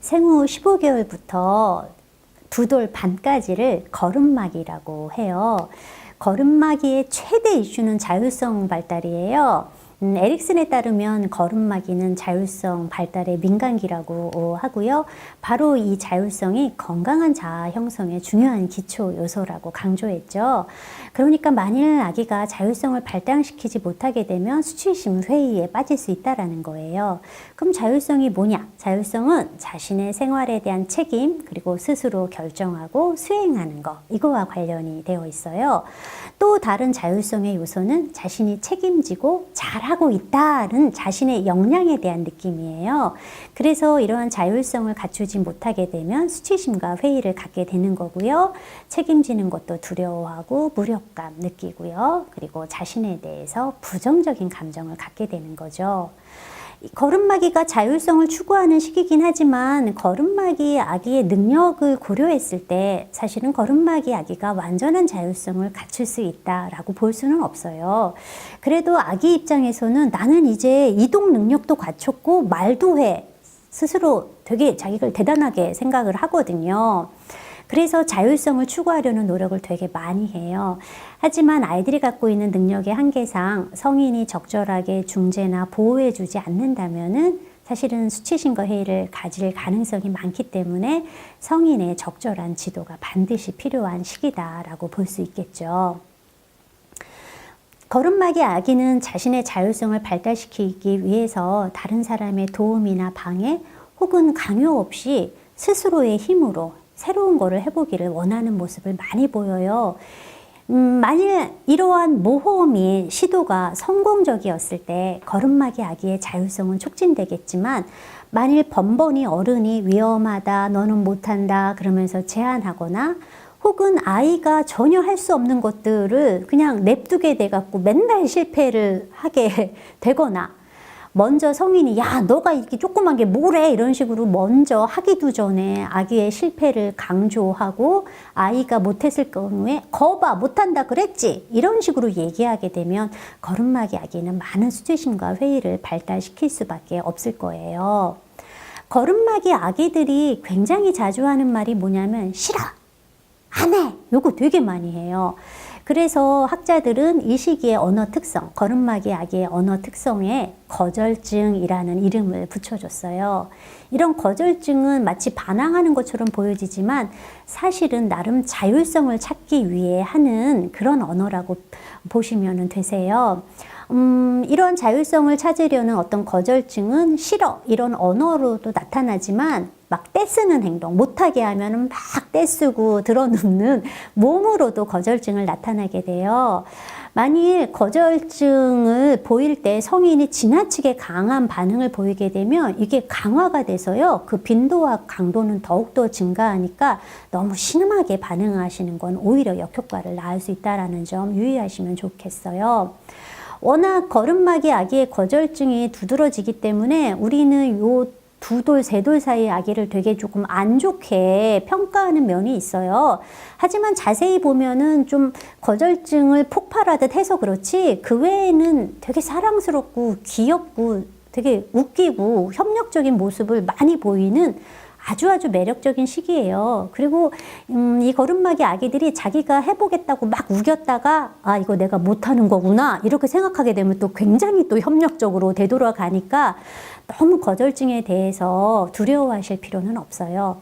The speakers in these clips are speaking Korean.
생후 15개월부터 2돌 반까지를 거름마기라고 해요. 거름마기의 최대 이슈는 자율성 발달이에요. 에릭슨에 따르면 거름마기는 자율성 발달의 민간기라고 하고요. 바로 이 자율성이 건강한 자아 형성의 중요한 기초 요소라고 강조했죠. 그러니까 만일 아기가 자율성을 발달시키지 못하게 되면 수치심 회의에 빠질 수 있다는 거예요. 그럼 자율성이 뭐냐? 자율성은 자신의 생활에 대한 책임, 그리고 스스로 결정하고 수행하는 거, 이거와 관련이 되어 있어요. 또 다른 자율성의 요소는 자신이 책임지고 잘하고 있다는 자신의 역량에 대한 느낌이에요. 그래서 이러한 자율성을 갖추지 못하게 되면 수치심과 회의를 갖게 되는 거고요. 책임지는 것도 두려워하고 무력감 느끼고요. 그리고 자신에 대해서 부정적인 감정을 갖게 되는 거죠. 거름마기가 자율성을 추구하는 시기긴 하지만 거름마기 아기의 능력을 고려했을 때 사실은 거름마기 아기가 완전한 자율성을 갖출 수 있다라고 볼 수는 없어요. 그래도 아기 입장에서는 나는 이제 이동 능력도 갖췄고 말도 해. 스스로 되게 자기를 대단하게 생각을 하거든요. 그래서 자율성을 추구하려는 노력을 되게 많이 해요. 하지만 아이들이 갖고 있는 능력의 한계상 성인이 적절하게 중재나 보호해주지 않는다면은 사실은 수치심과 회의를 가질 가능성이 많기 때문에 성인의 적절한 지도가 반드시 필요한 시기다라고 볼 수 있겠죠. 거름마기 아기는 자신의 자율성을 발달시키기 위해서 다른 사람의 도움이나 방해 혹은 강요 없이 스스로의 힘으로 새로운 거를 해보기를 원하는 모습을 많이 보여요. 만일 이러한 모험이 시도가 성공적이었을 때 거름마기 아기의 자율성은 촉진되겠지만 만일 번번이 어른이 위험하다, 너는 못한다 그러면서 제한하거나 혹은 아이가 전혀 할 수 없는 것들을 그냥 냅두게 돼갖고 맨날 실패를 하게 되거나 먼저 성인이 야 너가 이렇게 조그만 게 뭐래 이런 식으로 먼저 하기도 전에 아기의 실패를 강조하고 아이가 못했을 경우에 거봐 못한다 그랬지 이런 식으로 얘기하게 되면 거름마기 아기는 많은 수치심과 회의를 발달시킬 수밖에 없을 거예요. 거름마기 아기들이 굉장히 자주 하는 말이 뭐냐면 싫어 안 해 요거 되게 많이 해요. 그래서 학자들은 이 시기의 언어 특성, 거름마기 아기의 언어 특성에 거절증이라는 이름을 붙여줬어요. 이런 거절증은 마치 반항하는 것처럼 보여지지만 사실은 나름 자율성을 찾기 위해 하는 그런 언어라고 보시면 되세요. 이런 자율성을 찾으려는 어떤 거절증은 싫어 이런 언어로도 나타나지만 막 떼쓰는 행동, 못하게 하면 막 떼쓰고 드러눕는 몸으로도 거절증을 나타나게 돼요. 만일 거절증을 보일 때 성인이 지나치게 강한 반응을 보이게 되면 이게 강화가 돼서요. 그 빈도와 강도는 더욱더 증가하니까 너무 심하게 반응하시는 건 오히려 역효과를 낳을 수 있다는 점 유의하시면 좋겠어요. 워낙 거름마기 아기의 거절증이 두드러지기 때문에 우리는 요 2돌, 3돌 사이의 아기를 되게 조금 안 좋게 평가하는 면이 있어요. 하지만 자세히 보면은 좀 거절증을 폭발하듯 해서 그렇지 그 외에는 되게 사랑스럽고 귀엽고 되게 웃기고 협력적인 모습을 많이 보이는 아주 매력적인 시기예요. 그리고 이 거름마기 아기들이 자기가 해보겠다고 막 우겼다가 아 이거 내가 못하는 거구나 이렇게 생각하게 되면 또 굉장히 또 협력적으로 되돌아가니까 너무 거절증에 대해서 두려워하실 필요는 없어요.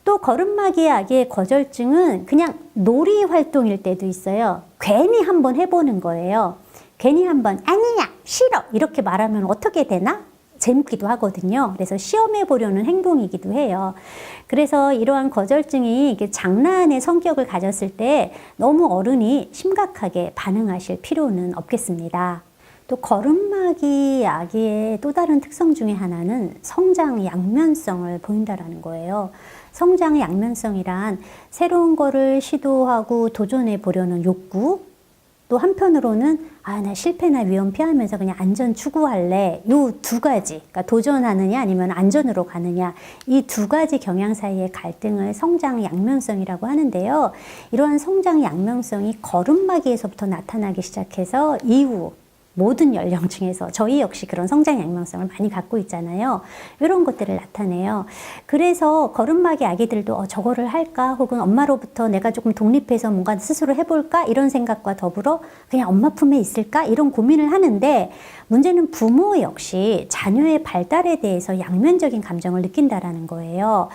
또 거름마기 아기의 거절증은 그냥 놀이 활동일 때도 있어요. 괜히 한번 해보는 거예요. 괜히 한번 아니야 싫어 이렇게 말하면 어떻게 되나? 재밌기도 하거든요. 그래서 시험해 보려는 행동이기도 해요. 그래서 이러한 거절증이 장난의 성격을 가졌을 때 너무 어른이 심각하게 반응하실 필요는 없겠습니다. 또 거름마기 아기의 또 다른 특성 중에 하나는 성장 양면성을 보인다는 거예요. 성장 양면성이란 새로운 거를 시도하고 도전해 보려는 욕구, 또 한편으로는 아, 나 실패나 위험 피하면서 그냥 안전 추구할래. 요 2가지, 그러니까 도전하느냐 아니면 안전으로 가느냐 이 2가지 경향 사이의 갈등을 성장 양면성이라고 하는데요. 이러한 성장 양면성이 거름마기에서부터 나타나기 시작해서 이후 모든 연령층에서 저희 역시 그런 성장 양면성을 많이 갖고 있잖아요. 이런 것들을 나타내요. 그래서 걸음마기 아기들도 저거를 할까? 혹은 엄마로부터 내가 조금 독립해서 뭔가 스스로 해볼까? 이런 생각과 더불어 그냥 엄마 품에 있을까? 이런 고민을 하는데 문제는 부모 역시 자녀의 발달에 대해서 양면적인 감정을 느낀다라는 거예요.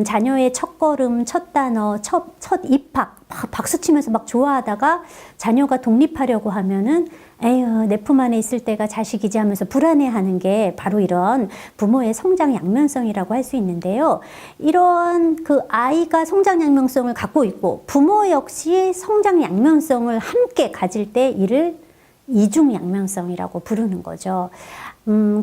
자녀의 첫 걸음, 첫 단어, 첫 입학 막 박수 치면서 막 좋아하다가 자녀가 독립하려고 하면은 에휴, 내 품 안에 있을 때가 자식이지 하면서 불안해하는 게 바로 이런 부모의 성장 양면성이라고 할 수 있는데요. 이런 그 아이가 성장 양면성을 갖고 있고 부모 역시 성장 양면성을 함께 가질 때 이를 이중 양면성이라고 부르는 거죠.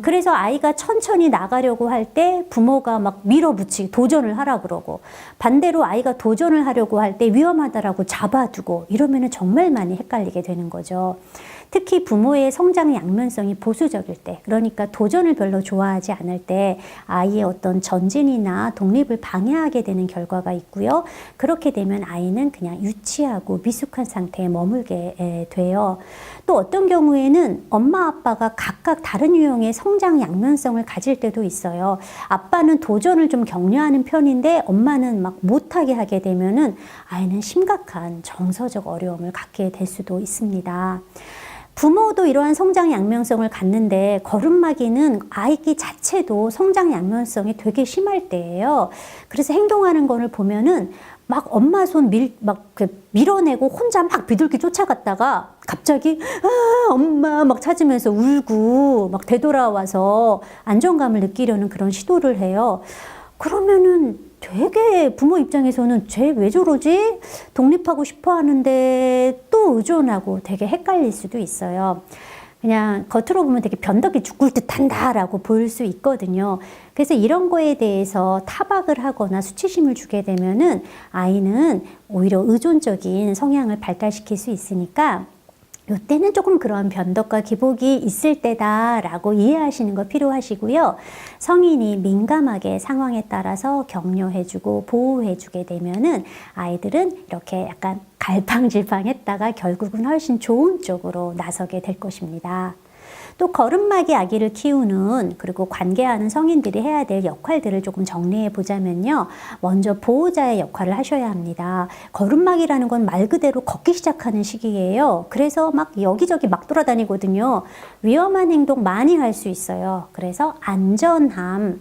그래서 아이가 천천히 나가려고 할 때 부모가 막 밀어붙이고 도전을 하라 그러고, 반대로 아이가 도전을 하려고 할 때 위험하다라고 잡아두고, 이러면은 정말 많이 헷갈리게 되는 거죠. 특히 부모의 성장 양면성이 보수적일 때, 그러니까 도전을 별로 좋아하지 않을 때 아이의 어떤 전진이나 독립을 방해하게 되는 결과가 있고요. 그렇게 되면 아이는 그냥 유치하고 미숙한 상태에 머물게 돼요. 또 어떤 경우에는 엄마 아빠가 각각 다른 유형의 성장 양면성을 가질 때도 있어요. 아빠는 도전을 좀 격려하는 편인데 엄마는 막 못하게 하게 되면은 아이는 심각한 정서적 어려움을 갖게 될 수도 있습니다. 부모도 이러한 성장 양면성을 갖는데 걸음마기는 아이기 자체도 성장 양면성이 되게 심할 때예요. 그래서 행동하는 거를 보면은 막 엄마 손 밀어내고 혼자 막 비둘기 쫓아갔다가 갑자기 엄마 막 찾으면서 울고 막 되돌아와서 안정감을 느끼려는 그런 시도를 해요. 그러면은 되게 부모 입장에서는 쟤 왜 저러지? 독립하고 싶어 하는데 또 의존하고 되게 헷갈릴 수도 있어요. 그냥 겉으로 보면 되게 변덕이 죽을 듯 한다라고 보일 수 있거든요. 그래서 이런 거에 대해서 타박을 하거나 수치심을 주게 되면은 아이는 오히려 의존적인 성향을 발달시킬 수 있으니까 이때는 조금 그런 변덕과 기복이 있을 때다라고 이해하시는 거 필요하시고요. 성인이 민감하게 상황에 따라서 격려해주고 보호해주게 되면은 아이들은 이렇게 약간 갈팡질팡했다가 결국은 훨씬 좋은 쪽으로 나서게 될 것입니다. 또 걸음마기 아기를 키우는 그리고 관계하는 성인들이 해야 될 역할들을 조금 정리해 보자면요. 먼저 보호자의 역할을 하셔야 합니다. 걸음마기라는 건 말 그대로 걷기 시작하는 시기예요. 그래서 막 여기저기 막 돌아다니거든요. 위험한 행동 많이 할 수 있어요. 그래서 안전함을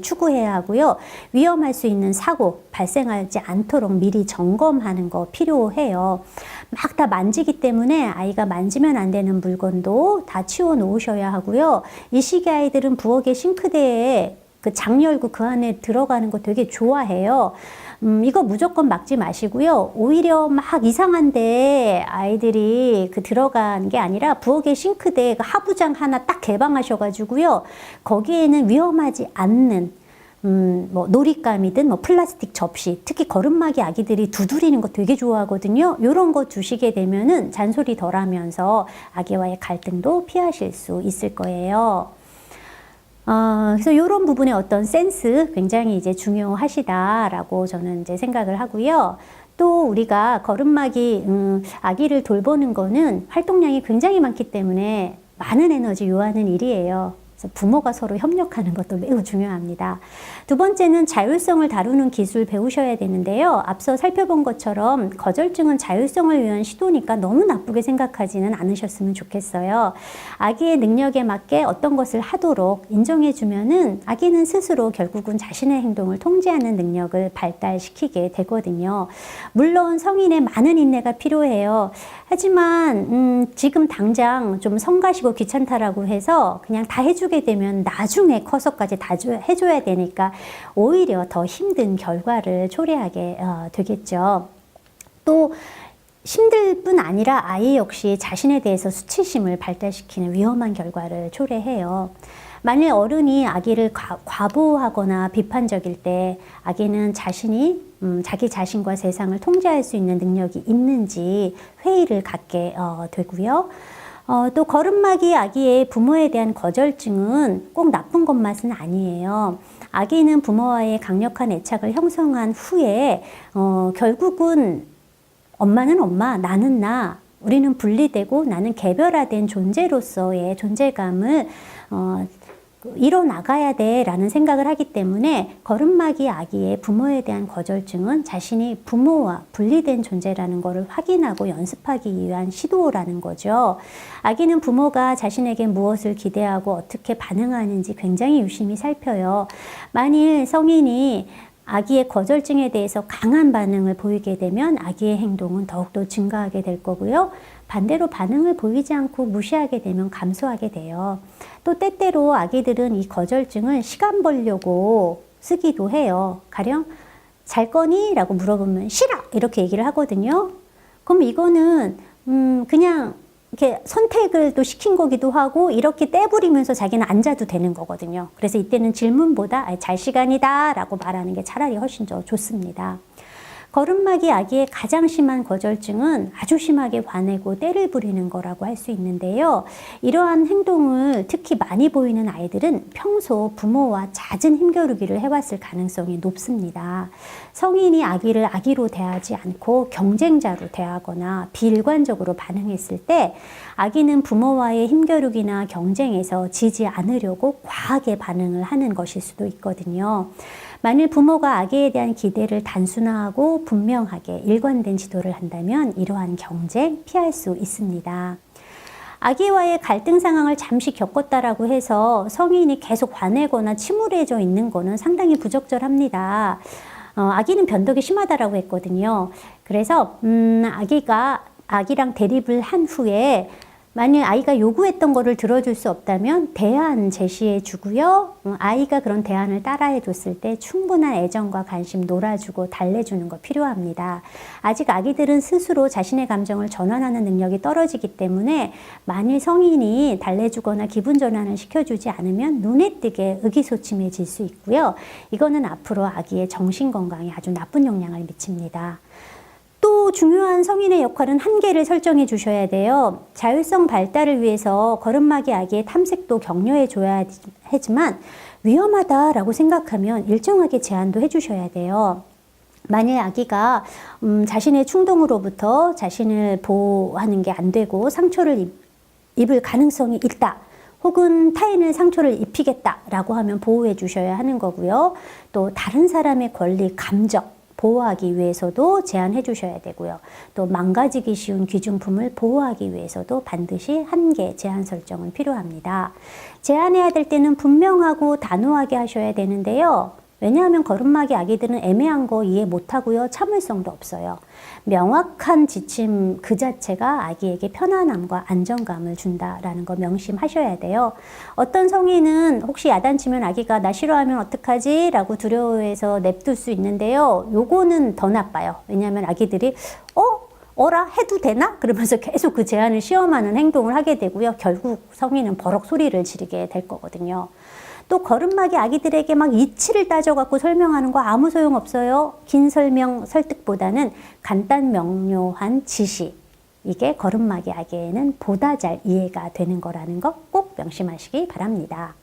추구해야 하고요. 위험할 수 있는 사고 발생하지 않도록 미리 점검하는 거 필요해요. 막 다 만지기 때문에 아이가 만지면 안 되는 물건도 다 치워 놓으셔야 하고요. 이 시기 아이들은 부엌의 싱크대에 그 장 열고 그 안에 들어가는 거 되게 좋아해요. 이거 무조건 막지 마시고요. 오히려 막 이상한데 아이들이 그 들어간 게 아니라 부엌의 싱크대에 그 하부장 하나 딱 개방하셔가지고요. 거기에는 위험하지 않는 뭐 놀잇감이든 뭐 플라스틱 접시, 특히 걸음마기 아기들이 두드리는 거 되게 좋아하거든요. 이런 거 주시게 되면은 잔소리 덜 하면서 아기와의 갈등도 피하실 수 있을 거예요. 그래서 이런 부분의 어떤 센스 굉장히 이제 중요하시다라고 저는 이제 생각을 하고요. 또 우리가 걸음마기 아기를 돌보는 거는 활동량이 굉장히 많기 때문에 많은 에너지 요하는 일이에요. 그래서 부모가 서로 협력하는 것도 매우 중요합니다. 두 번째는 자율성을 다루는 기술 배우셔야 되는데요. 앞서 살펴본 것처럼 거절증은 자율성을 위한 시도니까 너무 나쁘게 생각하지는 않으셨으면 좋겠어요. 아기의 능력에 맞게 어떤 것을 하도록 인정해주면은 아기는 스스로 결국은 자신의 행동을 통제하는 능력을 발달시키게 되거든요. 물론 성인의 많은 인내가 필요해요. 하지만 지금 당장 좀 성가시고 귀찮다라고 해서 그냥 다 해주게 되면 나중에 커서까지 다 해줘야 되니까 오히려 더 힘든 결과를 초래하게 되겠죠. 또 힘들 뿐 아니라 아이 역시 자신에 대해서 수치심을 발달시키는 위험한 결과를 초래해요. 만일 어른이 아기를 과보하거나 비판적일 때 아기는 자신이 자기 자신과 세상을 통제할 수 있는 능력이 있는지 회의를 갖게 되고요. 또 걸음마기 아기의 부모에 대한 거절증은 꼭 나쁜 것만은 아니에요. 아기는 부모와의 강력한 애착을 형성한 후에 결국은 엄마는 엄마, 나는 나, 우리는 분리되고 나는 개별화된 존재로서의 존재감을 이뤄나가야 돼 라는 생각을 하기 때문에 거름마기 아기의 부모에 대한 거절증은 자신이 부모와 분리된 존재라는 것을 확인하고 연습하기 위한 시도라는 거죠. 아기는 부모가 자신에게 무엇을 기대하고 어떻게 반응하는지 굉장히 유심히 살펴요. 만일 성인이 아기의 거절증에 대해서 강한 반응을 보이게 되면 아기의 행동은 더욱더 증가하게 될 거고요. 반대로 반응을 보이지 않고 무시하게 되면 감소하게 돼요. 또 때때로 아기들은 이 거절증을 시간 벌려고 쓰기도 해요. 가령 잘 거니? 라고 물어보면 싫어! 이렇게 얘기를 하거든요. 그럼 이거는 그냥 이렇게 선택을 또 시킨 거기도 하고 이렇게 떼부리면서 자기는 앉아도 되는 거거든요. 그래서 이때는 질문보다 잘 시간이다 라고 말하는 게 차라리 훨씬 더 좋습니다. 거름마기 아기의 가장 심한 거절증은 아주 심하게 화내고 떼를 부리는 거라고 할 수 있는데요. 이러한 행동을 특히 많이 보이는 아이들은 평소 부모와 잦은 힘겨루기를 해왔을 가능성이 높습니다. 성인이 아기를 아기로 대하지 않고 경쟁자로 대하거나 비일관적으로 반응했을 때 아기는 부모와의 힘겨루기나 경쟁에서 지지 않으려고 과하게 반응을 하는 것일 수도 있거든요. 만일 부모가 아기에 대한 기대를 단순화하고 분명하게 일관된 지도를 한다면 이러한 경쟁 피할 수 있습니다. 아기와의 갈등 상황을 잠시 겪었다라고 해서 성인이 계속 화내거나 침울해져 있는 거는 상당히 부적절합니다. 아기는 변덕이 심하다라고 했거든요. 그래서 아기랑 대립을 한 후에 만약 아이가 요구했던 거를 들어줄 수 없다면 대안 제시해 주고요. 아이가 그런 대안을 따라해 줬을 때 충분한 애정과 관심 놀아주고 달래주는 거 필요합니다. 아직 아기들은 스스로 자신의 감정을 전환하는 능력이 떨어지기 때문에 만일 성인이 달래주거나 기분 전환을 시켜주지 않으면 눈에 띄게 의기소침해질 수 있고요. 이거는 앞으로 아기의 정신 건강에 아주 나쁜 영향을 미칩니다. 또 중요한 성인의 역할은 한계를 설정해 주셔야 돼요. 자율성 발달을 위해서 거름마기 아기의 탐색도 격려해 줘야 하지만 위험하다라고 생각하면 일정하게 제한도 해 주셔야 돼요. 만일 아기가 자신의 충동으로부터 자신을 보호하는 게 안 되고 상처를 입을 가능성이 있다. 혹은 타인을 상처를 입히겠다라고 하면 보호해 주셔야 하는 거고요. 또 다른 사람의 권리, 감정 보호하기 위해서도 제한해 주셔야 되고요. 또 망가지기 쉬운 귀중품을 보호하기 위해서도 반드시 한계, 제한 설정은 필요합니다. 제한해야 될 때는 분명하고 단호하게 하셔야 되는데요. 왜냐하면 거름마기 아기들은 애매한 거 이해 못하고요. 참을성도 없어요. 명확한 지침 그 자체가 아기에게 편안함과 안정감을 준다라는 거 명심하셔야 돼요. 어떤 성인은 혹시 야단치면 아기가 나 싫어하면 어떡하지? 라고 두려워해서 냅둘 수 있는데요. 요거는 더 나빠요. 왜냐하면 아기들이 어라 해도 되나? 그러면서 계속 그 제한을 시험하는 행동을 하게 되고요. 결국 성인은 버럭 소리를 지르게 될 거거든요. 또 거름마기 아기들에게 막 이치를 따져갖고 설명하는 거 아무 소용 없어요. 긴 설명, 설득보다는 간단 명료한 지시. 이게 거름마기 아기에는 보다 잘 이해가 되는 거라는 거 꼭 명심하시기 바랍니다.